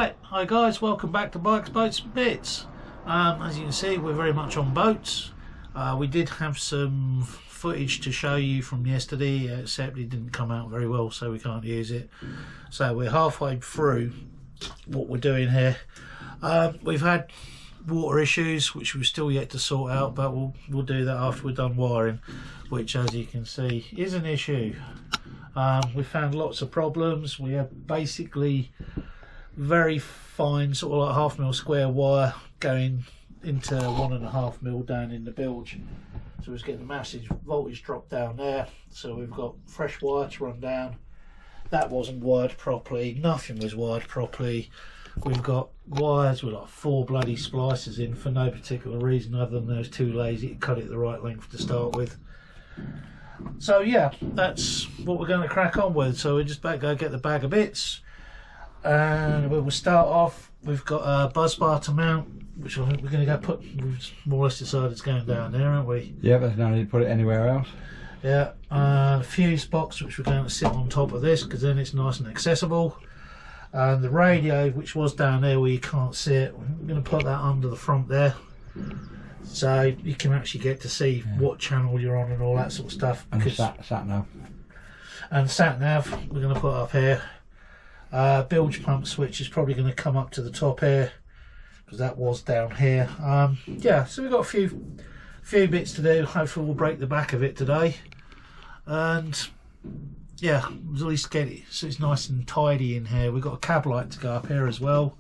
Right, hi guys, welcome back to Bikes, Boats and Bits. As you can see, we're very much on boats. We did have some footage to show you from yesterday, except it didn't come out very well, so we can't use it. So we're halfway through what we're doing here. We've had water issues, which we're still yet to sort out, but we'll do that after we're done wiring, which, as you can see, is an issue. We found lots of problems. We have basically very fine, sort of like 1/2 mil square wire going into 1.5 mil down in the bilge, so it's getting a massive voltage drop down there. So we've got fresh wire to run down. That wasn't wired properly, nothing was wired properly. We've got wires with like 4 bloody splicers in for no particular reason other than those too lazy to cut it the right length to start with. So yeah, that's what we're going to crack on with. So we're just about to go get the bag of bits, and we'll start off. We've got a buzz bar to mount, which I think we're going to go put. We've more or less decided it's going down there, aren't we? Yeah, there's no need to put it anywhere else. Yeah, fuse box, which we're going to sit on top of this because then it's nice and accessible. And the radio, which was down there where you can't see it, we're going to put that under the front there, so you can actually get to see what channel you're on and all that sort of stuff. And sat nav. And sat nav we're going to put up here. Bilge pump switch is probably going to come up to the top here because that was down here. Yeah, so we've got a few bits to do. Hopefully we'll break the back of it today, and yeah, at least get it so it's nice and tidy in here. We've got a cab light to go up here as well.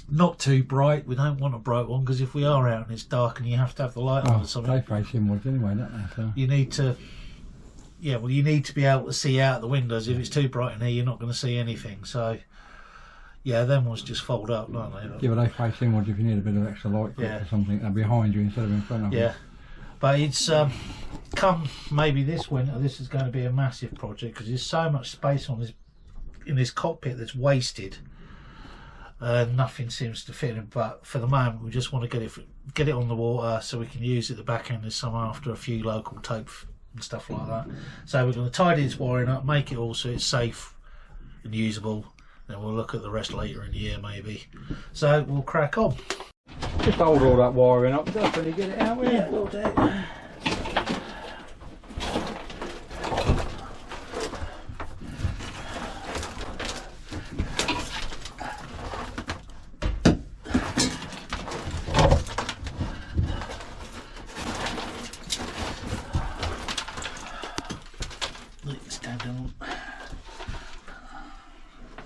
Not too bright. We don't want a bright one because if we are out and it's dark and you have to have the light on or something, they face inwards anyway, don't they? So you need to, yeah, well, you need to be able to see out the windows. If it's too bright in here, you're not going to see anything. So yeah, them ones just fold up, don't they? Yeah, but they face inwards if you need a bit of extra light or something. They're behind you instead of in front of you. Yeah, but it's come maybe this winter, this is going to be a massive project because there's so much space on this in this cockpit that's wasted. Nothing seems to fit in, but for the moment we just want to get it on the water so we can use it at the back end of summer after a few local tape and stuff like that. So we're going to tidy this wiring up, make it all so it's safe and usable, then we'll look at the rest later in the year maybe. So we'll crack on. Just hold all that wiring up until you get it out with. Yeah, we'll do.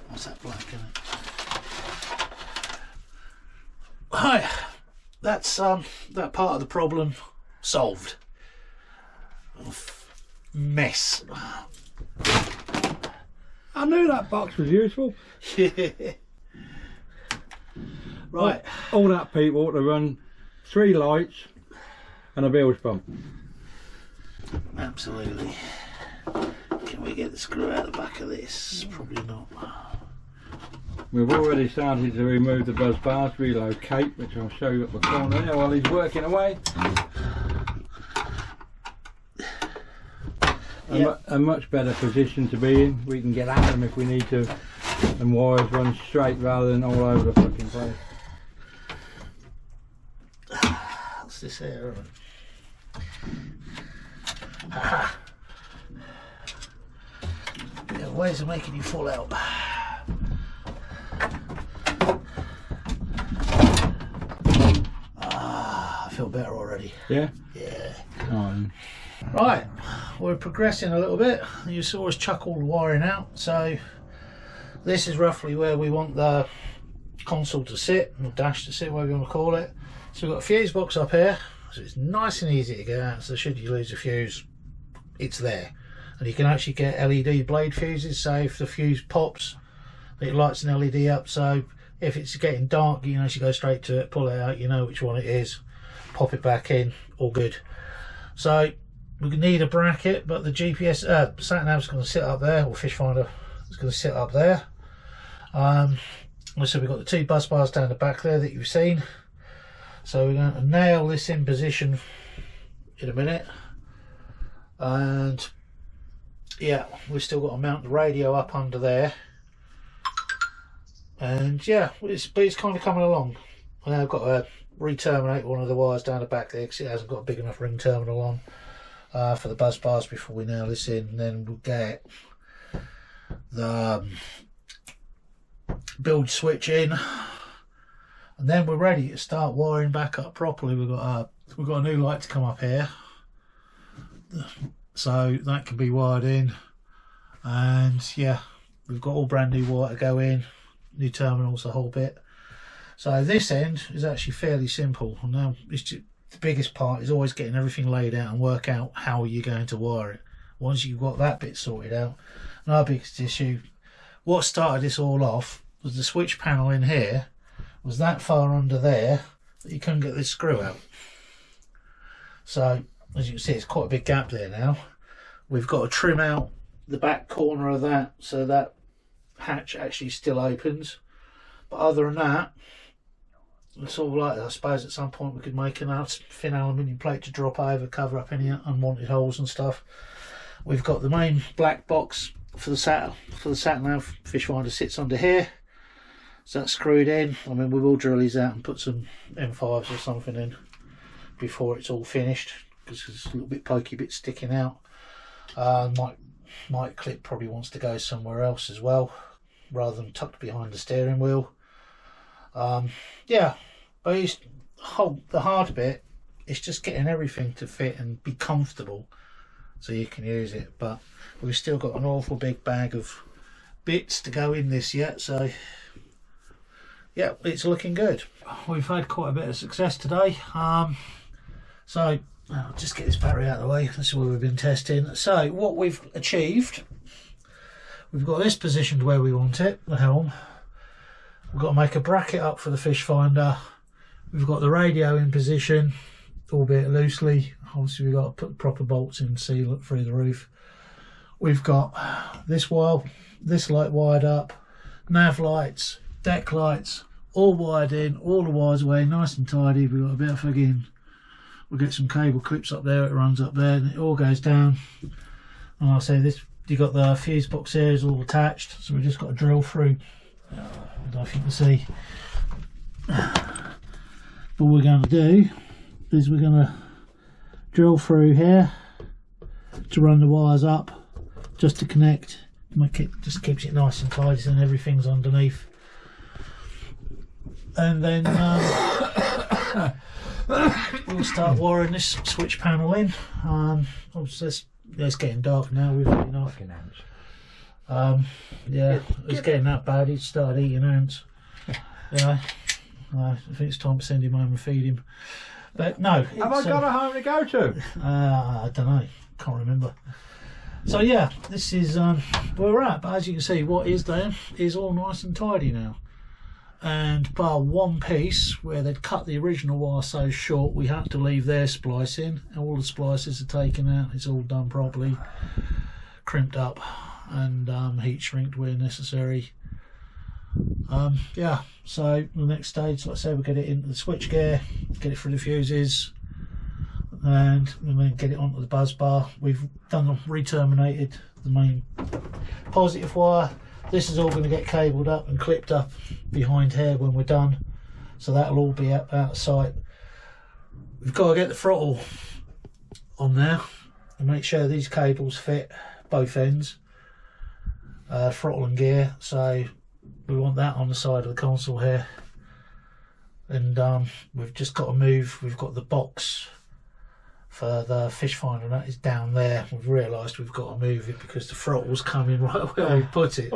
What's that black in it? Hi, that's that part of the problem solved. Mess. I knew that box was useful. Yeah. Right. All that people to run 3 lights and a bilge pump. Absolutely. Can we get the screw out the back of this? Probably not. We've already started to remove the buzz bars, relocate, which I'll show you at the corner there while he's working away. Yep. A much better position to be in. We can get at them if we need to, and wires run straight rather than all over the fucking place. What's this here? Yeah, ways of making you fall out. I feel better already. Yeah? Yeah. Oh. Right, we're progressing a little bit. You saw us chuck all the wiring out, so this is roughly where we want the console to sit, or dash to sit, whatever you want to call it. So we've got a fuse box up here, so it's nice and easy to get out, so should you lose a fuse, it's there. And you can actually get LED blade fuses, so if the fuse pops, it lights an LED up, so if it's getting dark, you know, you go straight to it, pull it out, you know which one it is, pop it back in, all good. So we need a bracket, but the GPS sat nav's going to sit up there, or fish finder is going to sit up there. So we've got the 2 bus bars down the back there that you've seen. So we're going to nail this in position in a minute, and yeah, we've still got to mount the radio up under there, And yeah, it's kind of coming along. Now I've got to re-terminate one of the wires down the back there because it hasn't got a big enough ring terminal on for the buzz bars before we nail this in, and then we'll get the build switch in, and then we're ready to start wiring back up properly. We've got a new light to come up here, so that can be wired in, and yeah, we've got all brand new wire to go in, new terminals, the whole bit. So this end is actually fairly simple. Now it's just, the biggest part is always getting everything laid out and work out how you're going to wire it. Once you've got that bit sorted out, and our biggest issue, what started this all off, was the switch panel in here was that far under there that you couldn't get this screw out. So as you can see, it's quite a big gap there now. We've got to trim out the back corner of that so that hatch actually still opens. But other than that, it's all like, I suppose at some point we could make a thin aluminium plate to drop over, cover up any unwanted holes and stuff. We've got the main black box for the sat nav fish finder sits under here, so that's screwed in. I mean, we will drill these out and put some M5s or something in before it's all finished, because there's a little bit pokey bit sticking out. Mic clip probably wants to go somewhere else as well, rather than tucked behind the steering wheel. Yeah, but the hard bit is just getting everything to fit and be comfortable so you can use it. But we've still got an awful big bag of bits to go in this yet, so yeah, it's looking good. We've had quite a bit of success today. So I'll just get this battery out of the way. This is what we've been testing. So what we've achieved, we've got this positioned where we want it, the helm. We've got to make a bracket up for the fish finder. We've got the radio in position, albeit loosely. Obviously we've got to put proper bolts in, seal it through the roof. We've got this light wired up, nav lights, deck lights, all wired in, all the wires away, nice and tidy. We've got a bit of frigging, we'll get some cable clips up there, it runs up there, and it all goes down. And I'll say this, you've got the fuse box here is all attached, so we've just got to drill through. I don't know if you can see. What we're going to do is we're going to drill through here to run the wires up, just to connect. It just keeps it nice and tidy and everything's underneath. And then we'll start wiring this switch panel in. Obviously it's getting dark now. We've had enough. Yeah, it's getting that bad. He's started eating ants. Yeah, I think it's time to send him home and feed him. But no, have I got a home to go to? I don't know. Can't remember. So yeah, this is where we're at. But as you can see, what is there is all nice and tidy now. And bar one piece where they'd cut the original wire so short, we had to leave their splicing. All the splices are taken out. It's all done properly, crimped up, and heat shrinked where necessary. Yeah, so the next stage, like I said, we'll get it into the switch gear, get it through the fuses, and then get it onto the buzz bar. We've re-terminated the main positive wire. This is all going to get cabled up and clipped up behind here when we're done, so that'll all be out of sight. We've got to get the throttle on there and make sure these cables fit both ends, throttle and gear, so we want that on the side of the console here. And we've just got to move, we've got the box for the fish finder, that is down there. We've realised we've got to move it because the throttle's coming right where we put it,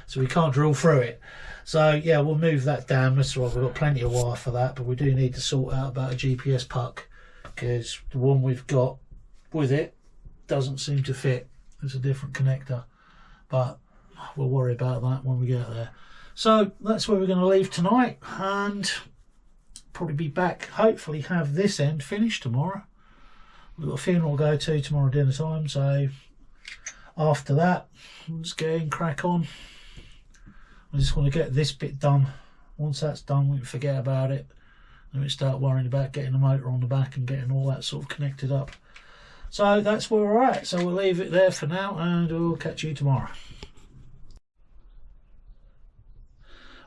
so we can't drill through it. So yeah, we'll move that down. That's right, we've got plenty of wire for that, but we do need to sort out about a GPS puck, because the one we've got with it doesn't seem to fit. It's a different connector, but we'll worry about that when we get there. So that's where we're going to leave tonight, and probably be back, hopefully have this end finished tomorrow. We've got a funeral to go to tomorrow dinner time, so after that we'll just get in, crack on. I just want to get this bit done. Once that's done, we can forget about it, and we start worrying about getting the motor on the back and getting all that sort of connected up. So that's where we're at, so we'll leave it there for now, and we'll catch you tomorrow.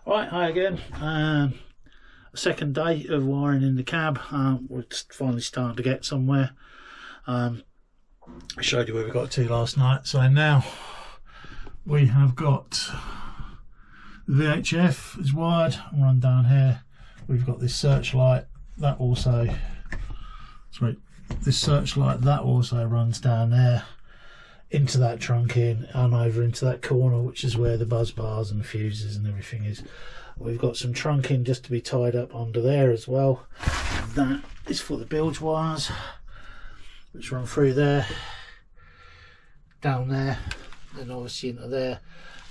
Right, hi again. A second day of wiring in the cab. We're finally starting to get somewhere. I showed you where we got to last night. So now we have got VHF is wired. I'll run down here. We've got this searchlight that also. Sorry, this searchlight that also runs down there into that trunk in and over into that corner, which is where the buzz bars and the fuses and everything is. We've got some trunking just to be tied up under there as well. That is for the bilge wires, which run through there, down there, and obviously into there.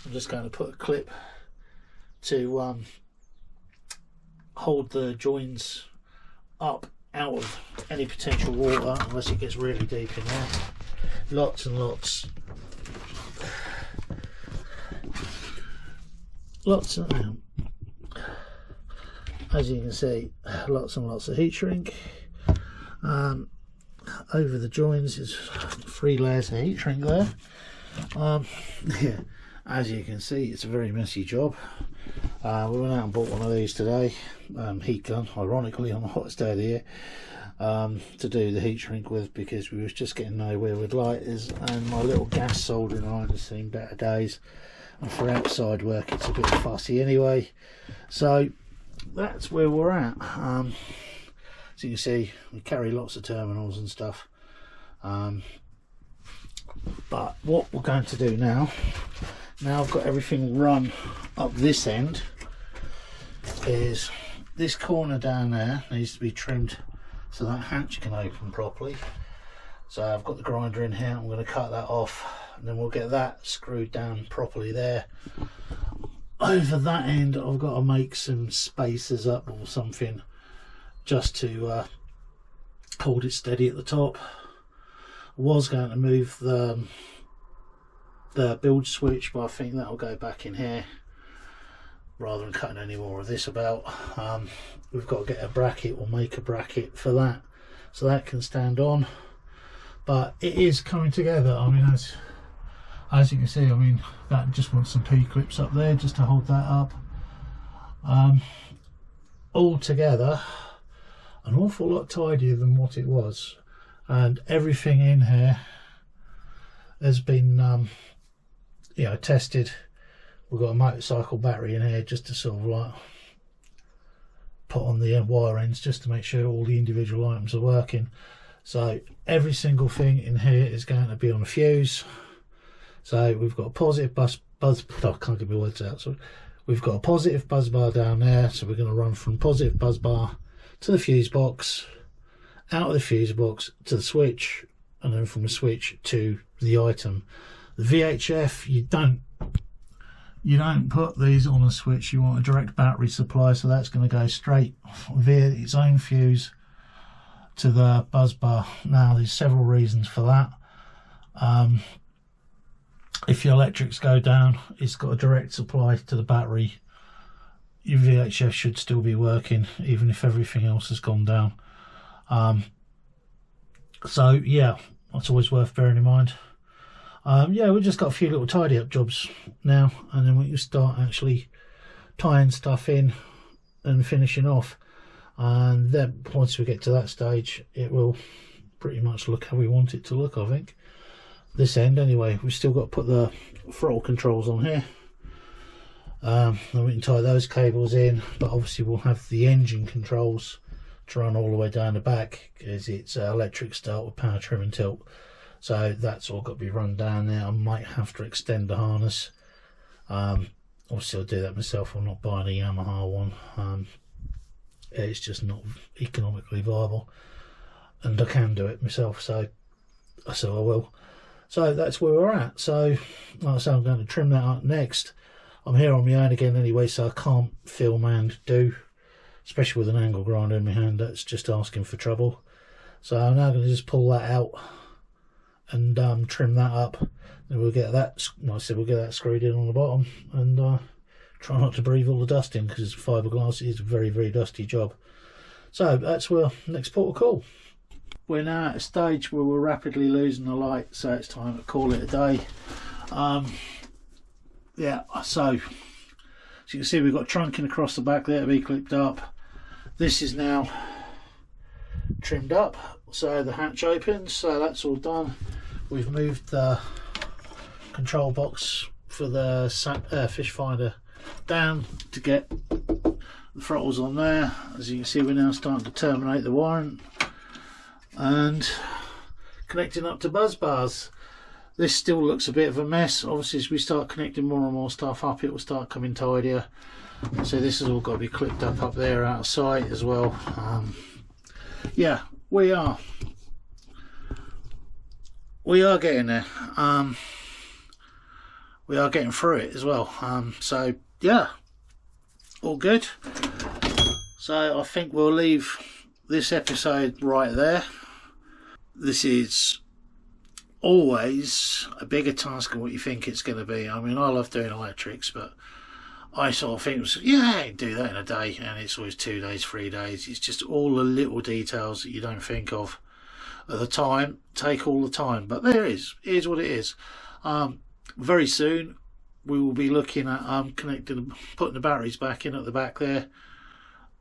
I'm just going to put a clip to hold the joins up out of any potential water, unless it gets really deep in there. Lots and lots of, as you can see, lots and lots of heat shrink. Over the joins is 3 layers of heat shrink there. Yeah, as you can see, it's a very messy job. We went out and bought one of these today, heat gun, ironically on the hottest day of the year, to do the heat shrink with, because we was just getting nowhere with lighters, and my little gas soldering iron has seen better days, and for outside work it's a bit fussy anyway. So that's where we're at. So you can see we carry lots of terminals and stuff, but what we're going to do now I've got everything run up this end, is this corner down there needs to be trimmed so that hatch can open properly. So I've got the grinder in here, I'm going to cut that off, and then we'll get that screwed down properly there. Over that end I've got to make some spacers up or something just to hold it steady at the top. I was going to move the bilge switch, but I think that'll go back in here rather than cutting any more of this about. We've got to get a bracket or make a bracket for that so that can stand on, but it is coming together. I mean, as you can see, I mean, that just wants some P-clips up there just to hold that up. All together an awful lot tidier than what it was, and everything in here has been you know, tested. We've got a motorcycle battery in here just to sort of like put on the wire ends just to make sure all the individual items are working. So every single thing in here is going to be on a fuse. So we've got a positive buzz oh, I can't get my words out. So we've got a positive buzz bar down there, so we're going to run from positive buzz bar to the fuse box, out of the fuse box to the switch, and then from the switch to the item. The VHF, you don't put these on a switch. You want a direct battery supply, so that's going to go straight via its own fuse to the buzz bar. Now there's several reasons for that. If your electrics go down, it's got a direct supply to the battery. Your VHF should still be working even if everything else has gone down. So yeah, that's always worth bearing in mind. Yeah, we've just got a few little tidy up jobs now, and then we can start actually tying stuff in and finishing off, and then once we get to that stage it will pretty much look how we want it to look. I think this end anyway. We've still got to put the throttle controls on here, then we can tie those cables in, but obviously we'll have the engine controls to run all the way down the back, because it's electric start with power trim and tilt. So that's all got to be run down there. I might have to extend the harness. Obviously I'll do that myself. I'm not buying a Yamaha one. It's just not economically viable, and I can do it myself, so I will. So that's where we're at. So like I say, I'm going to trim that up next. I'm here on my own again anyway, so I can't film and do, especially with an angle grinder in my hand. That's just asking for trouble. So I'm now going to just pull that out and trim that up, and we'll get that, like I said, we'll get that screwed in on the bottom, and try not to breathe all the dust in, because fiberglass is a very, very dusty job. So that's where next port of call. We're now at a stage where we're rapidly losing the light, so it's time to call it a day. Yeah, so So you can see we've got trunking across the back there to be clipped up. This is now trimmed up, so the hatch opens, so that's all done. We've moved the control box for the fish finder down to get the throttles on there. As you can see, we're now starting to terminate the wiring and connecting up to buzz bars. This still looks a bit of a mess. Obviously, as we start connecting more and more stuff up, it will start coming tidier. So this has all got to be clipped up there out of sight as well. Yeah, we are getting there. We are getting through it as well. So yeah, all good. So I think we'll leave this episode right there. This is always a bigger task than what you think it's going to be. I mean, I love doing electrics, but I sort of think it was, yeah, I can do that in a day, and it's always 2 days, 3 days. It's just all the little details that you don't think of at the time take all the time, but there it is. Here's what it is. Very soon we will be looking at connecting, putting the batteries back in at the back there,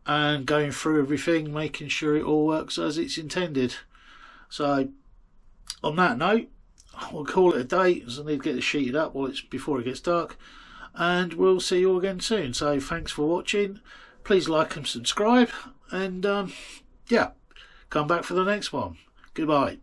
and going through everything, making sure it all works as it's intended. So on that note, we'll call it a day, as I need to get it sheeted up before it gets dark, and we'll see you all again soon. So thanks for watching. Please like and subscribe, and yeah, come back for the next one. Goodbye.